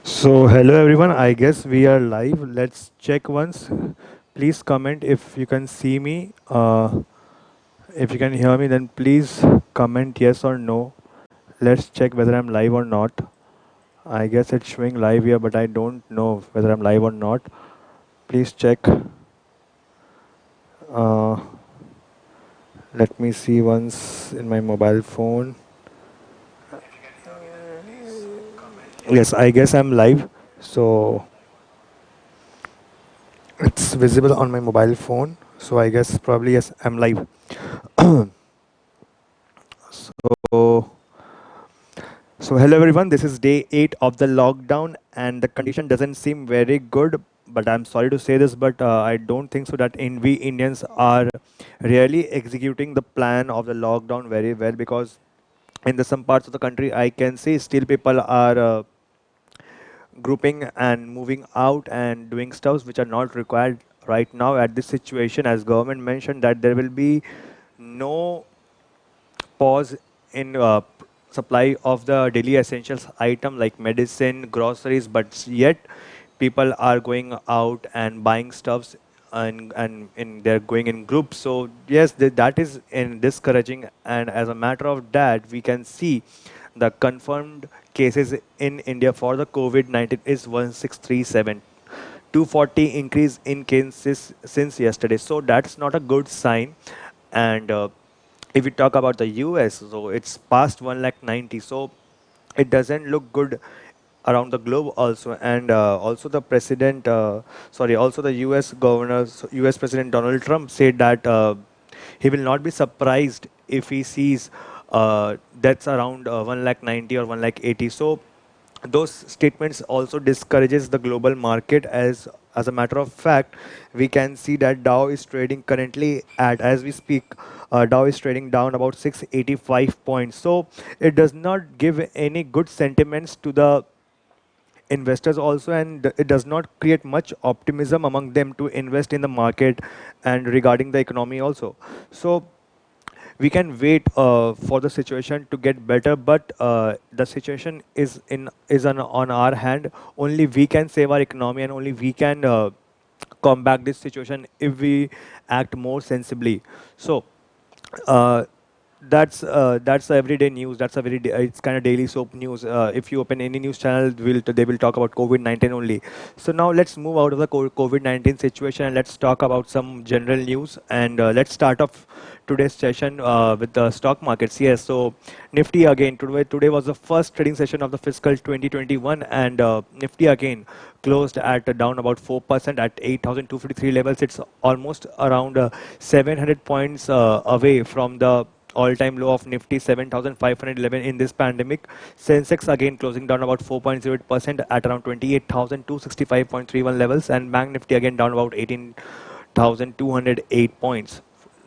So, hello everyone. I guess we are live. Let's check once. Please comment if you can see me. If you can hear me, then please comment yes or no. Let's check whether I'm live or not. I guess it's showing live here, but I don't know whether I'm live or not. Please check. Uh, Let me see once in my mobile phone. Yes, I guess I'm live. So, it's visible on my mobile phone. So, I guess probably yes, I'm live. So, So, hello everyone. This is day 8 of the lockdown, and the condition doesn't seem very good. But I'm sorry to say this, but I don't think so that we Indians are really executing the plan of the lockdown very well, because in some parts of the country, I can see still people are grouping and moving out and doing stuffs which are not required right now at this situation. As government mentioned that there will be no pause in supply of the daily essentials item like medicine, groceries, but yet people are going out and buying stuffs, and they're going in groups. So yes, that is discouraging. And as a matter of that, we can see the confirmed cases in India for the COVID-19 is 1637. 240 increase in cases since yesterday. So that's not a good sign. And if we talk about the US, so it's past 1 lakh 90. So it doesn't look good around the globe also. And also the also the US governor, US President Donald Trump said that he will not be surprised if he sees deaths around 1 lakh 90 or 1 lakh 80. So those statements also discourages the global market. As a matter of fact, we can see that Dow is trading currently at, as we speak, Dow is trading down about 685 points. So it does not give any good sentiments to the investors also, and it does not create much optimism among them to invest in the market and regarding the economy also. So we can wait for the situation to get better, but the situation on our hand. Only we can save our economy, and only we can combat this situation if we act more sensibly. So uh, that's the everyday news. That's a it's kind of daily soap news. If you open any news channel, they will talk about COVID-19 only. So now let's move out of the COVID-19 situation and let's talk about some general news. And let's start off today's session with the stock markets. Yes, so Nifty again today was the first trading session of the fiscal 2021, and Nifty again closed at down about 4% at 8,253 levels. It's almost around 700 points away from the all-time low of Nifty 7,511 in this pandemic. Sensex again closing down about 4.08% at around 28,265.31 levels, and Bank Nifty again down about 18,208 points.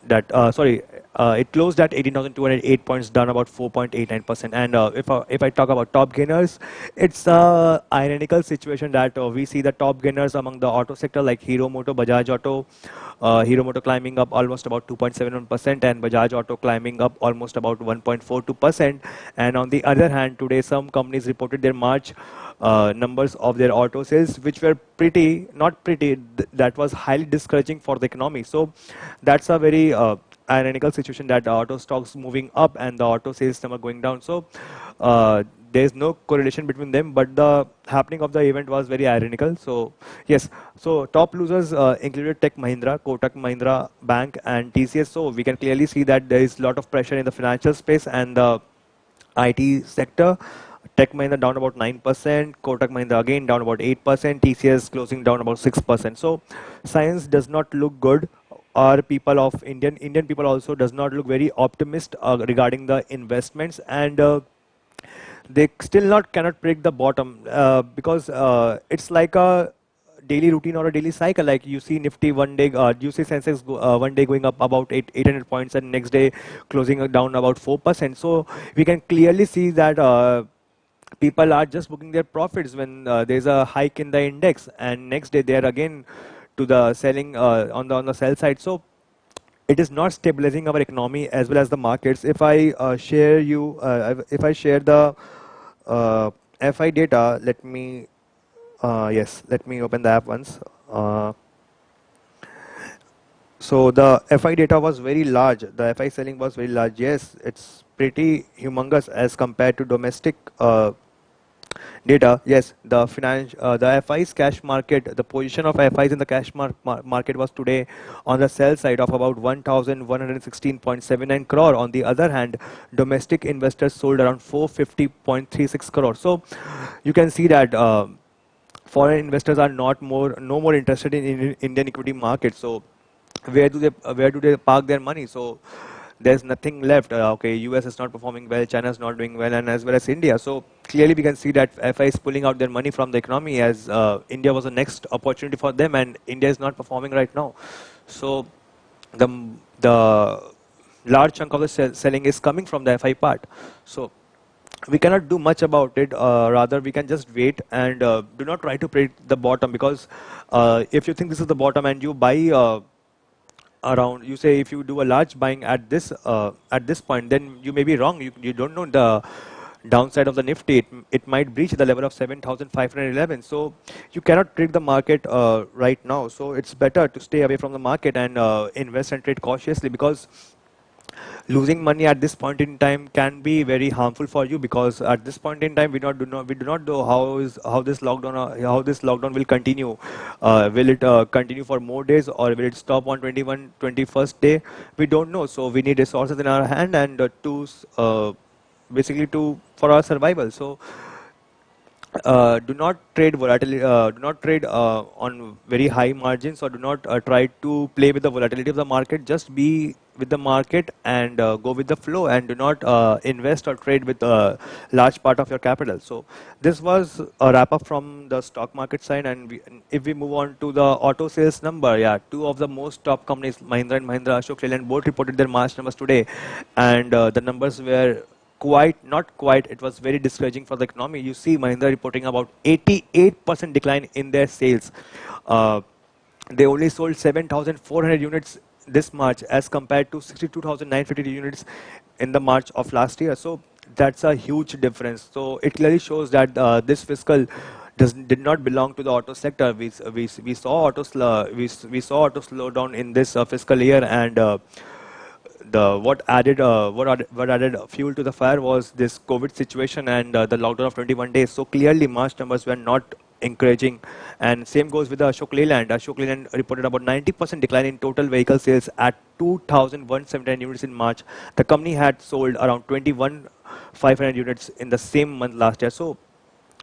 It closed at 18,208 points, down about 4.89%. And if I talk about top gainers, it's a ironical situation that we see the top gainers among the auto sector like Hero Moto, Bajaj Auto. Hero Moto climbing up almost about 2.71%, and Bajaj Auto climbing up almost about 1.42%. And on the other hand, today some companies reported their March numbers of their auto sales, which were not pretty, that was highly discouraging for the economy. So that's a very ironical situation that the auto stocks moving up and the auto sales number going down. So there's no correlation between them, but the happening of the event was very ironical. So yes, so top losers included Tech Mahindra, Kotak Mahindra Bank, and TCS. So we can clearly see that there is a lot of pressure in the financial space and the IT sector. Tech Mahindra down about 9%, Kotak Mahindra again down about 8%, TCS closing down about 6%. So science does not look good. Our people of Indian people also does not look very optimist regarding the investments, and they still not cannot break the bottom because it's like a daily routine or a daily cycle. Like you see Nifty one day, you see Sensex one day going up about 800 points, and next day closing down about 4%. So we can clearly see that people are just booking their profits when there's a hike in the index, and next day they are again to the selling on the sell side. So it is not stabilizing our economy as well as the markets. If I share the FI data, let me Yes, let me open the app once. Uh, so the FI data was very large. The FI selling was very large. Yes, it's pretty humongous as compared to domestic data. Yes, the FI's cash market, the position of FIs in the market was today on the sell side of about 1,116.79 crore. On the other hand, domestic investors sold around 450.36 crore. So you can see that foreign investors are not more no more interested in Indian equity market. So where do they park their money? So there's nothing left. Okay, US is not performing well, China is not doing well, and as well as India. So clearly we can see that FI is pulling out their money from the economy as India was the next opportunity for them, and India is not performing right now. So the large chunk of the selling is coming from the FI part. So we cannot do much about it. Rather, we can just wait and do not try to predict the bottom, because if you think this is the bottom and you buy around, you say if you do a large buying at this point, then you may be wrong. You don't know the downside of the Nifty. It might breach the level of 7,511. So you cannot predict the market right now. So it's better to stay away from the market and invest and trade cautiously, because losing money at this point in time can be very harmful for you, because at this point in time we do not know how this lockdown will continue. Will it continue for more days, or will it stop on 21st day? We don't know. So we need resources in our hand, and basically to for our survival. So do not trade volatility, do not trade on very high margins, or do not try to play with the volatility of the market. Just be with the market and go with the flow, and do not invest or trade with a large part of your capital. So this was a wrap up from the stock market side. And if we move on to the auto sales number, yeah, two of the most top companies, Mahindra and Mahindra, Ashok Leyland, both reported their March numbers today, and the numbers were not quite, it was very discouraging for the economy. You see Mahindra reporting about 88% decline in their sales. Uh, they only sold 7,400 units this March as compared to 62,950 units in the March of last year. So that's a huge difference. So it clearly shows that this fiscal did not belong to the auto sector. We saw we saw auto slow down in this fiscal year, and the what added fuel to the fire was this COVID situation and the lockdown of 21 days. So clearly, March numbers were not encouraging, and same goes with the Ashok Leyland. Ashok Leyland reported about 90% decline in total vehicle sales at 2,179 units in March. The company had sold around 21,500 units in the same month last year. So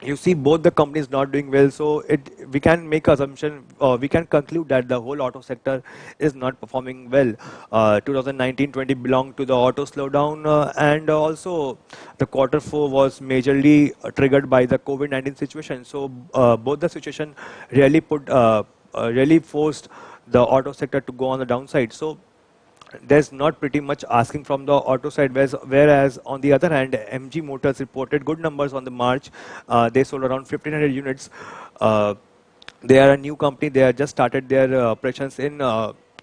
you see both the companies not doing well. So we can make assumption, we can conclude that the whole auto sector is not performing well. 2019-20 belonged to the auto slowdown, and also the quarter four was majorly triggered by the COVID-19 situation. So both the situation really really forced the auto sector to go on the downside. So there's not pretty much asking from the auto side, whereas on the other hand, MG Motors reported good numbers on the March. They sold around 1,500 units. Uh, they are a new company. They have just started their operations in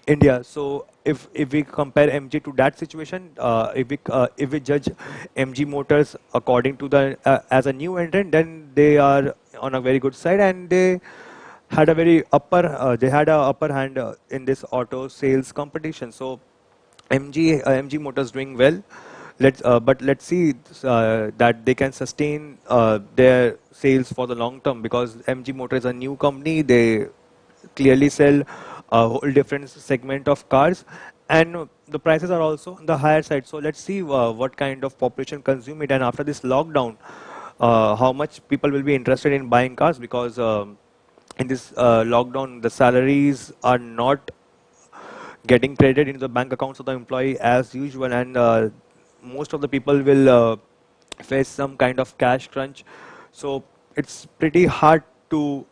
India. So if we compare MG to that situation, if we judge MG Motors according to the as a new entrant, then they are on a very good side, and they had a upper hand in this auto sales competition. So MG Motors doing well. Let's see that they can sustain their sales for the long term, because MG Motor is a new company. They clearly sell a whole different segment of cars, and the prices are also on the higher side. So let's see what kind of population consume it, and after this lockdown, how much people will be interested in buying cars, because in this lockdown the salaries are not getting credited into the bank accounts of the employee as usual, and most of the people will face some kind of cash crunch. So it's pretty hard to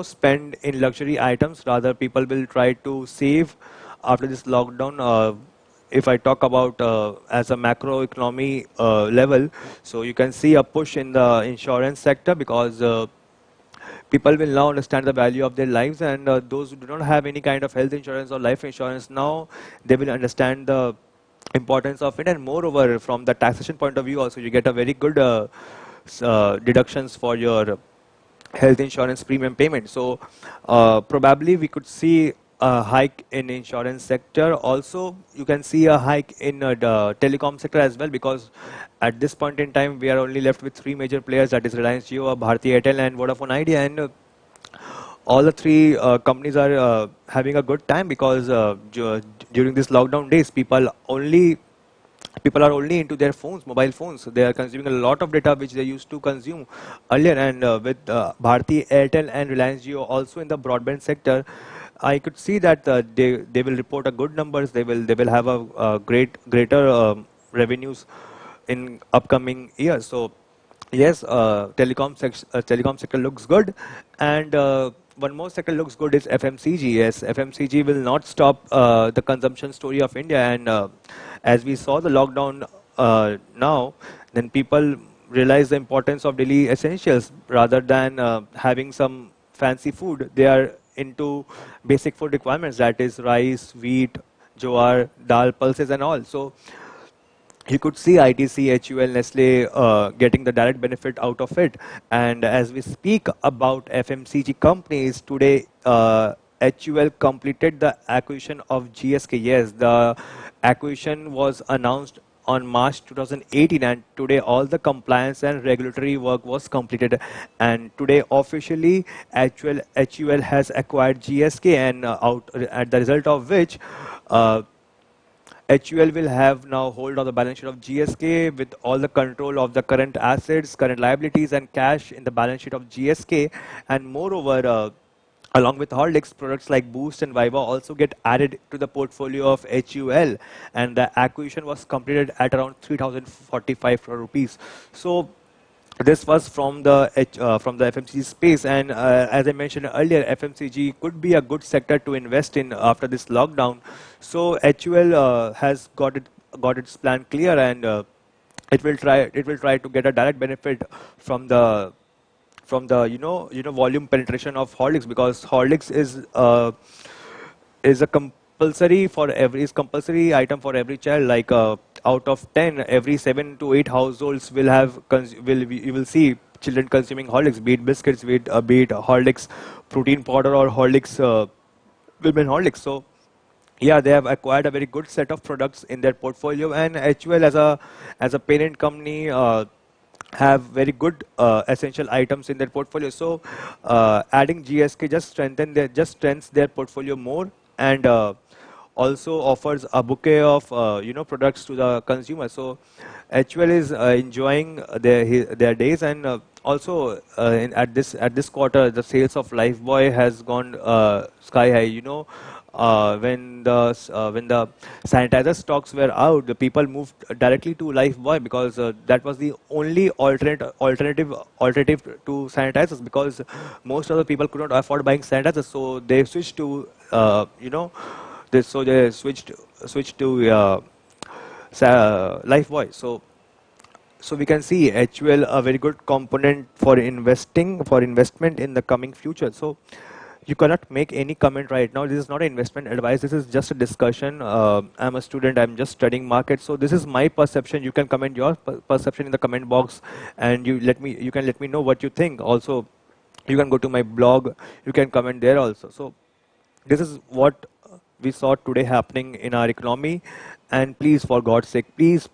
spend in luxury items. Rather, people will try to save after this lockdown. If I talk about as a macroeconomy level, so you can see a push in the insurance sector, because people will now understand the value of their lives, and those who do not have any kind of health insurance or life insurance, now they will understand the importance of it. And moreover, from the taxation point of view also, you get a very good deductions for your health insurance premium payment. So probably we could see a hike in insurance sector. Also, you can see a hike in the telecom sector as well, because at this point in time we are only left with three major players, that is Reliance Jio, Bharti Airtel, and Vodafone Idea, and all the three companies are having a good time because during this lockdown days, people are only into their phones, mobile phones. So they are consuming a lot of data which they used to consume earlier. And with Bharti Airtel and Reliance Jio also in the broadband sector, I could see that they will report a good numbers. They will have a greater revenues in upcoming years. So yes, telecom sector looks good, and one more sector looks good is FMCG. Yes, FMCG will not stop the consumption story of India, and as we saw the lockdown now, then people realize the importance of daily essentials rather than having some fancy food. They are into basic food requirements, that is rice, wheat, jowar, dal, pulses, and all. So you could see ITC, HUL, Nestle getting the direct benefit out of it. And as we speak about FMCG companies today, HUL completed the acquisition of GSK. Yes, the acquisition was announced on March 2018, and today all the compliance and regulatory work was completed. And today officially HUL has acquired GSK, and out at the result of which. HUL will have now hold of the balance sheet of GSK with all the control of the current assets, current liabilities, and cash in the balance sheet of GSK. And moreover, along with Horlicks, products like Boost and Viva also get added to the portfolio of HUL. And the acquisition was completed at around 3,045 crore rupees. So this was from the FMCG space, and as I mentioned earlier, FMCG could be a good sector to invest in after this lockdown. So HUL has got its plan clear, and it will try to get a direct benefit from the volume penetration of Horlicks, because Horlicks is a compulsory item for every child. Like out of 10, every 7 to 8 households will have you will see children consuming Horlicks, be it biscuits, be it Horlicks protein powder, or Horlicks women Horlicks. So yeah, they have acquired a very good set of products in their portfolio, and HUL as a parent company have very good essential items in their portfolio. So adding GSK just strengthens their portfolio more, and also offers a bouquet of products to the consumer. So HUL is enjoying their days, and also at this quarter, the sales of Lifebuoy has gone sky high. When the sanitizer stocks were out, the people moved directly to Lifebuoy, because that was the only alternative to sanitizers, because most of the people could not afford buying sanitizers, so they switched to they switched to Lifebuoy. So we can see HUL a very good component for investment in the coming future. So you cannot make any comment right now. This is not an investment advice. This is just a discussion. I'm a student. I'm just studying market. So this is my perception. You can comment your perception in the comment box, and you can let me know what you think. Also, you can go to my blog. You can comment there also. So this is what we saw today happening in our economy. And please, for God's sake, please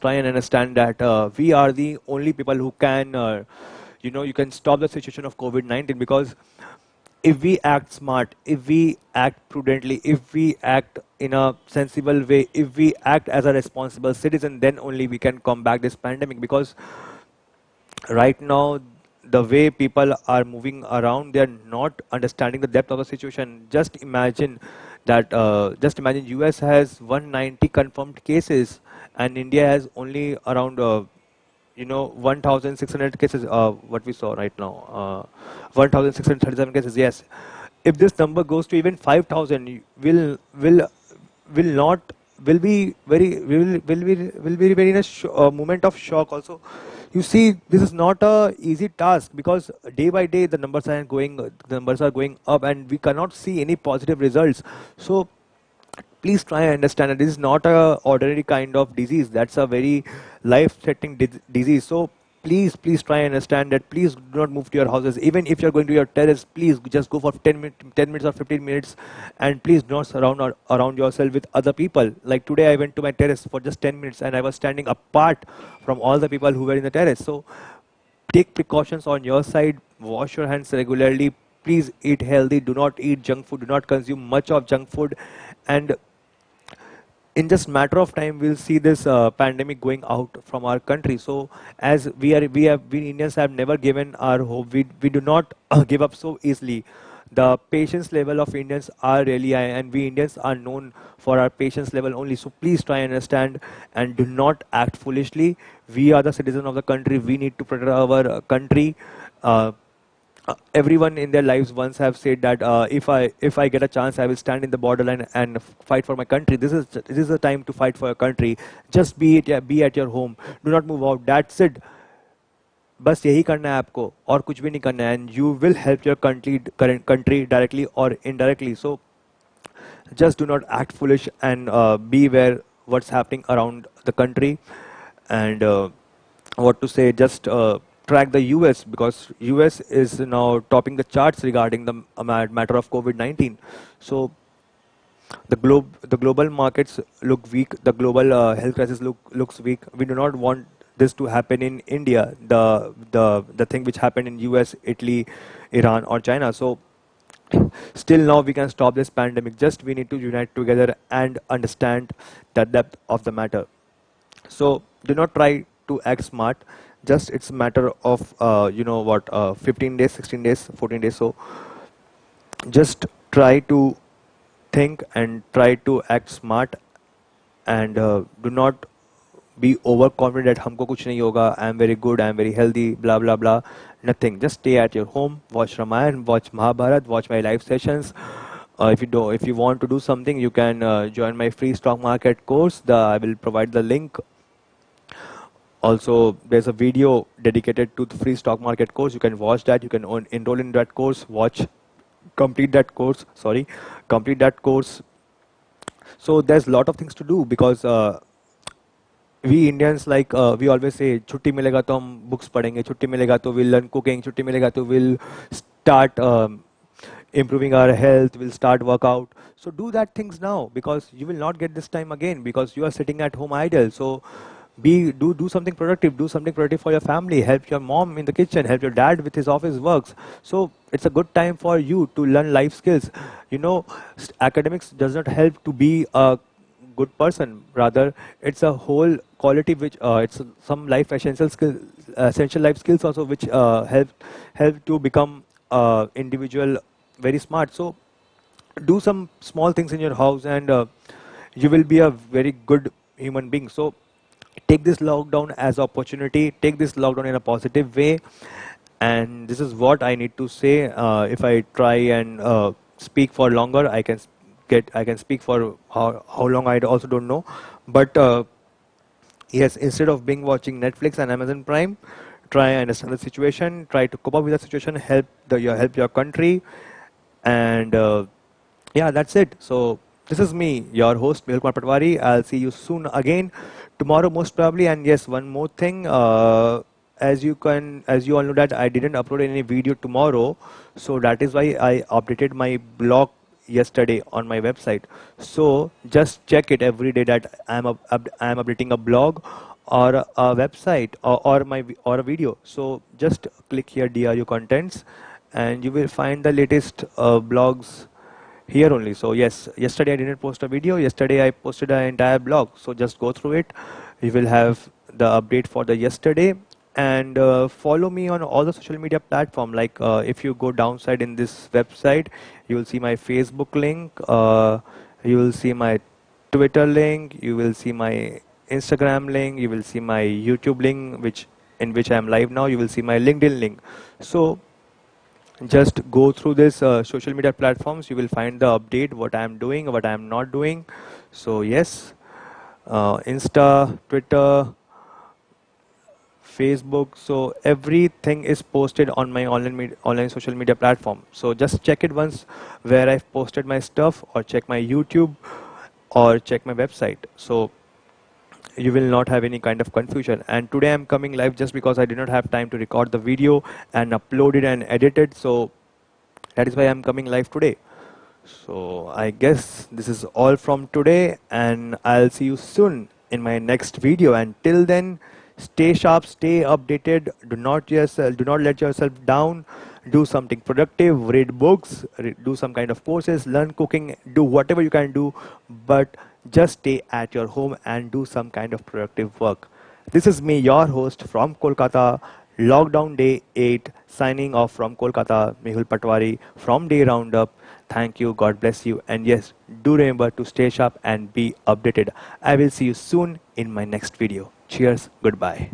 try and understand that we are the only people who can, you can stop the situation of COVID-19, because if we act smart, if we act prudently, if we act in a sensible way, if we act as a responsible citizen, then only we can combat this pandemic. Because right now, the way people are moving around, they are not understanding the depth of the situation. Just imagine US has 190 confirmed cases, and India has only around 1,600 cases. What we saw right now, 1,637 cases. Yes, if this number goes to even 5,000, will not will be very will be very in a moment of shock. Also, you see, this is not a easy task, because day by day the numbers are going up, and we cannot see any positive results. So please try and understand that this is not a ordinary kind of disease. That's a very life-threatening disease. So please try and understand that. Please do not move to your houses. Even if you're going to your terrace, please just go for 10 minutes or 15 minutes, and please do not surround around yourself with other people. Like today, I went to my terrace for just 10 minutes, and I was standing apart from all the people who were in the terrace. So take precautions on your side. Wash your hands regularly. Please eat healthy. Do not eat junk food. Do not consume much of junk food, and in just matter of time we'll see this pandemic going out from our country. So as we Indians have never given our hope. We do not give up so easily. The patience level of Indians are really high, and we Indians are known for our patience level only. So please try and understand and do not act foolishly. We are the citizen of the country. We need to protect our country. uh, Everyone in their lives once have said that if I get a chance, I will stand in the borderline and fight for my country. This is the time to fight for your country. Just be at your home. Do not move out. That's it. बस यही करना है आपको और कुछ भी नहीं करना है, and you will help your country directly or indirectly. So just do not act foolish, and be aware what's happening around the country. And what to say, just track the US, because US is now topping the charts regarding the matter of COVID-19. So the global markets look weak. The global health crisis looks weak. We do not want this to happen in India. The thing which happened in US, Italy, Iran, or China. So still now we can stop this pandemic. Just we need to unite together and understand the depth of the matter. So do not try to act smart. Just it's a matter of 15 days, 16 days, 14 days. So just try to think and try to act smart, and do not be overconfident that हमको कुछ नहीं होगा, I am very good, I am very healthy, blah blah blah. Nothing. Just stay at your home, watch Ramayan, watch Mahabharat, watch my live sessions. If you want to do something, you can join my free stock market course. I will provide the link. Also, there's a video dedicated to the free stock market course. You can watch that. You can enroll in that course. Complete that course. Sorry, complete that course. So there's a lot of things to do, because we Indians, like we always say, छुट्टी मिलेगा तो हम books पढ़ेंगे, छुट्टी मिलेगा तो we'll learn cooking, छुट्टी मिलेगा तो we'll start improving our health, we'll start workout. So do that things now, because you will not get this time again, because you are sitting at home idle. So do something productive. Do something productive for your family. Help your mom in the kitchen. Help your dad with his office works. So it's a good time for you to learn life skills. Academics does not help to be a good person. Rather, it's a whole quality which it's some life essential life skills also, which help to become individual very smart. So do some small things in your house, and you will be a very good human being. So take this lockdown as opportunity. Take this lockdown in a positive way. And this is what I need to say. If I try and speak for longer, I can speak for how long, I also don't know. But yes, instead of being watching Netflix and Amazon Prime, try and understand the situation. Try to cope up with the situation. Help your country. And yeah, that's it. So this is me, your host, Mehul Patwari. I'll see you soon again, tomorrow most probably. And yes, one more thing. As you all know that I didn't upload any video tomorrow, so that is why I updated my blog yesterday on my website. So just check it every day that I am updating a blog or a website, or a video. So just click here DRU contents, and you will find the latest blogs here only. So yes, yesterday I didn't post a video. Yesterday I posted an entire blog. So just go through it. You will have the update for the yesterday. And follow me on all the social media platform. Like if you go downside in this website, you will see my Facebook link. You will see my Twitter link. You will see my Instagram link. You will see my YouTube link, in which I am live now. You will see my LinkedIn link. So just go through this social media platforms. You will find the update, what I am doing, what I am not doing. So yes, Insta, Twitter, Facebook. So everything is posted on my online social media platform. So just check it once where I've posted my stuff, or check my YouTube, or check my website. So you will not have any kind of confusion. And today I'm coming live just because I did not have time to record the video and upload it and edit it. So that is why I'm coming live today. So I guess this is all from today, and I'll see you soon in my next video. And till then, stay sharp, stay updated. Do not let yourself down. Do something productive. Read books. Do some kind of courses. Learn cooking. Do whatever you can do, but just stay at your home and do some kind of productive work. This is me, your host from Kolkata. Lockdown day 8, signing off from Kolkata, Mehul Patwari from Day Roundup. Thank you, God bless you, and yes, do remember to stay sharp and be updated. I will see you soon in my next video. Cheers, goodbye.